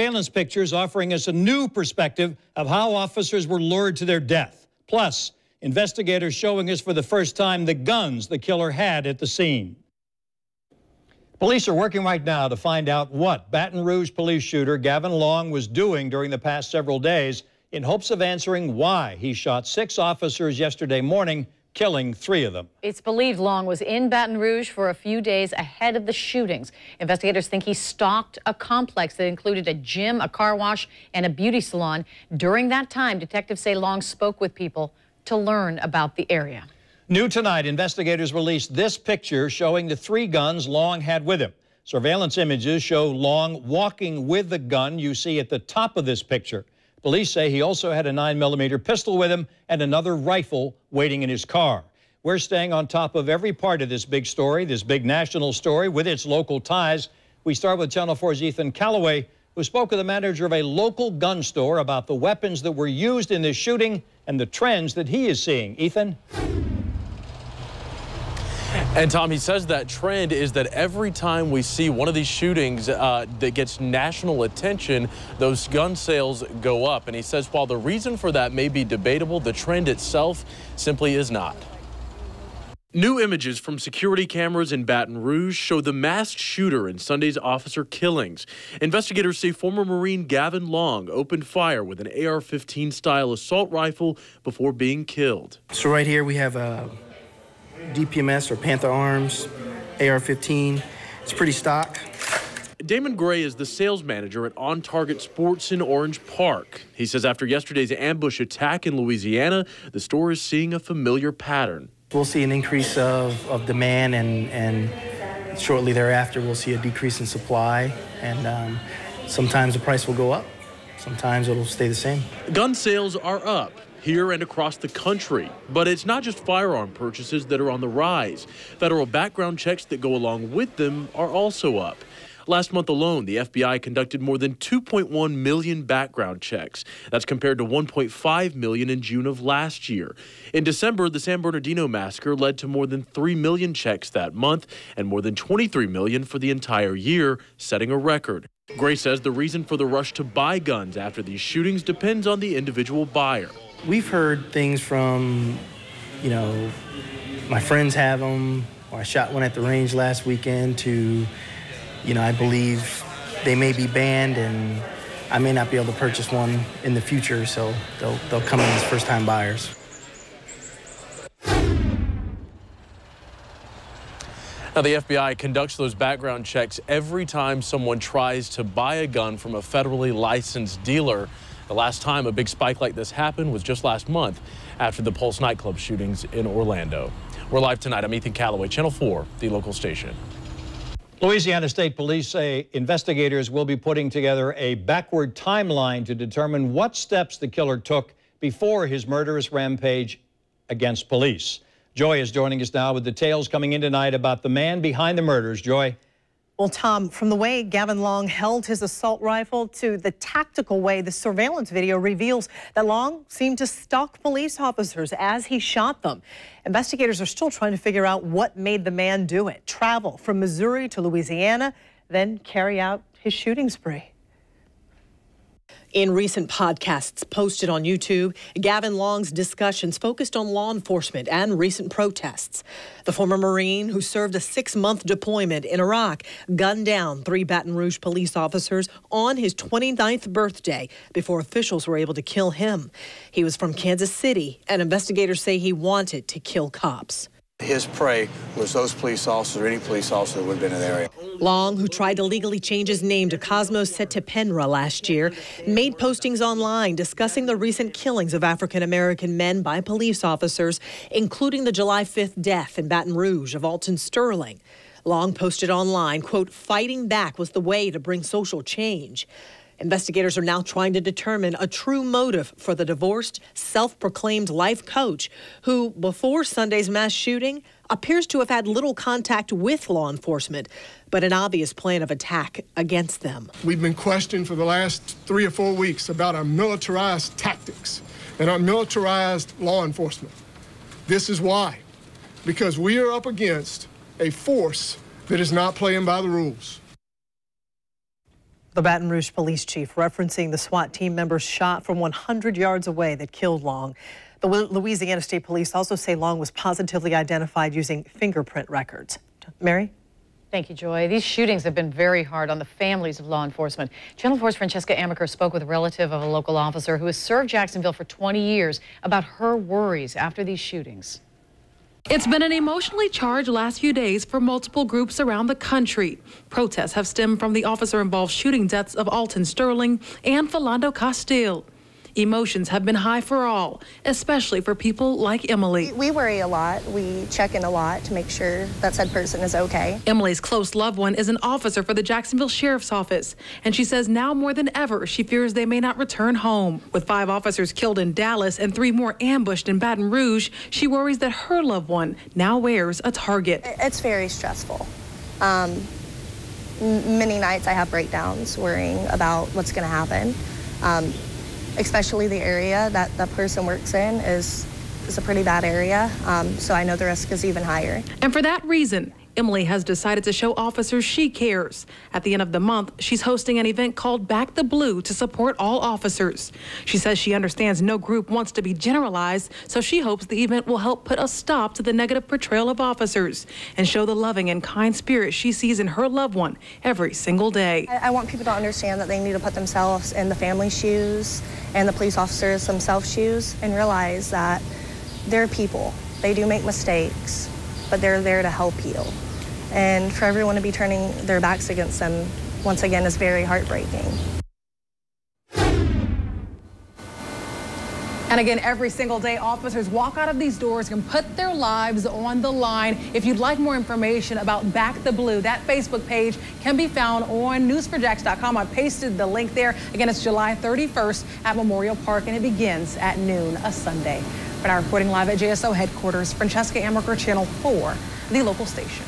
Surveillance pictures offering us a new perspective of how officers were lured to their death. Plus, investigators showing us for the first time the guns the killer had at the scene. Police are working right now to find out what Baton Rouge police shooter Gavin Long was doing during the past several days in hopes of answering why he shot 6 officers yesterday morning, killing 3 of them. It's believed Long was in Baton Rouge for a few days ahead of the shootings. Investigators think he stalked a complex that included a gym, a car wash, and a beauty salon. During that time, detectives say Long spoke with people to learn about the area. New tonight, investigators released this picture showing the 3 guns Long had with him. Surveillance images show Long walking with the gun you see at the top of this picture. Police say he also had a 9mm pistol with him and another rifle waiting in his car. We're staying on top of every part of this big story, this big national story with its local ties. We start with Channel 4's Ethan Callaway, who spoke with the manager of a local gun store about the weapons that were used in this shooting and the trends that he is seeing. Ethan? And Tom, he says that trend is that every time we see one of these shootings that gets national attention, those gun sales go up. And he says while the reason for that may be debatable, the trend itself simply is not. New images from security cameras in Baton Rouge show the masked shooter in Sunday's officer killings. Investigators say former Marine Gavin Long opened fire with an AR-15 style assault rifle before being killed. So right here we have a DPMS or Panther Arms, AR-15. It's pretty stock. Damon Gray is the sales manager at On Target Sports in Orange Park. He says after yesterday's ambush attack in Louisiana, the store is seeing a familiar pattern. We'll see an increase of demand, and shortly thereafter we'll see a decrease in supply, and sometimes the price will go up, sometimes it'll stay the same. Gun sales are up here and across the country, but it's not just firearm purchases that are on the rise. Federal background checks that go along with them are also up. Last month alone, the FBI conducted more than 2.1 million background checks. That's compared to 1.5 million in June of last year. In December, the San Bernardino massacre led to more than 3 million checks that month and more than 23 million for the entire year, setting a record. Gray says the reason for the rush to buy guns after these shootings depends on the individual buyer. We've heard things from, my friends have them, or I shot one at the range last weekend, to, I believe they may be banned and I may not be able to purchase one in the future, so they'll come in as first-time buyers. Now, the FBI conducts those background checks every time someone tries to buy a gun from a federally licensed dealer. The last time a big spike like this happened was just last month after the Pulse nightclub shootings in Orlando. We're live tonight. I'm Ethan Callaway, Channel 4, the local station. Louisiana State Police say investigators will be putting together a backward timeline to determine what steps the killer took before his murderous rampage against police. Joy is joining us now with details coming in tonight about the man behind the murders. Joy. Well, Tom, from the way Gavin Long held his assault rifle to the tactical way the surveillance video reveals that Long seemed to stalk police officers as he shot them. Investigators are still trying to figure out what made the man do it. Travel from Missouri to Louisiana, then carry out his shooting spree. In recent podcasts posted on YouTube, Gavin Long's discussions focused on law enforcement and recent protests. The former Marine, who served a 6-month deployment in Iraq, gunned down 3 Baton Rouge police officers on his 29th birthday before officials were able to kill him. He was from Kansas City, and investigators say he wanted to kill cops. His prey was those police officers or any police officer that would have been in the area. Long, who tried to legally change his name to Cosmos Setepenra last year, made postings online discussing the recent killings of African-American men by police officers, including the July 5th death in Baton Rouge of Alton Sterling. Long posted online, quote, "Fighting back was the way to bring social change." Investigators are now trying to determine a true motive for the divorced, self-proclaimed life coach who, before Sunday's mass shooting, appears to have had little contact with law enforcement, but an obvious plan of attack against them. We've been questioned for the last 3 or 4 weeks about our militarized tactics and our militarized law enforcement. This is why. Because we are up against a force that is not playing by the rules. The Baton Rouge police chief referencing the SWAT team members shot from 100 yards away that killed Long. The Louisiana State Police also say Long was positively identified using fingerprint records. Mary? Thank you, Joy. These shootings have been very hard on the families of law enforcement. Channel 4's Francesca Amaker spoke with a relative of a local officer who has served Jacksonville for 20 years about her worries after these shootings. It's been an emotionally charged last few days for multiple groups around the country. Protests have stemmed from the officer-involved shooting deaths of Alton Sterling and Philando Castile. Emotions have been high for all, especially for people like Emily. We worry a lot. We check in a lot to make sure that said person is okay. Emily's close loved one is an officer for the Jacksonville Sheriff's Office, and she says now more than ever she fears they may not return home. With 5 officers killed in Dallas and 3 more ambushed in Baton Rouge, she worries that her loved one now wears a target. It's very stressful. Many nights I have breakdowns worrying about what's going to happen. Especially the area that that person works in is a pretty bad area, so I know the risk is even higher. And for that reason, Emily has decided to show officers she cares. At the end of the month, she's hosting an event called Back the Blue to support all officers. She says she understands no group wants to be generalized, so she hopes the event will help put a stop to the negative portrayal of officers and show the loving and kind spirit she sees in her loved one every single day. I want people to understand that they need to put themselves in the family's shoes and the police officers themselves' shoes and realize that they're people. They do make mistakes, but they're there to help you. And for everyone to be turning their backs against them, once again, is very heartbreaking. And again, every single day, officers walk out of these doors and put their lives on the line. If you'd like more information about Back the Blue, that Facebook page can be found on news4jax.com. I pasted the link there. Again, it's July 31st at Memorial Park, and it begins at noon a Sunday. But I'm reporting live at JSO headquarters, Francesca Amaker, Channel 4, the local station.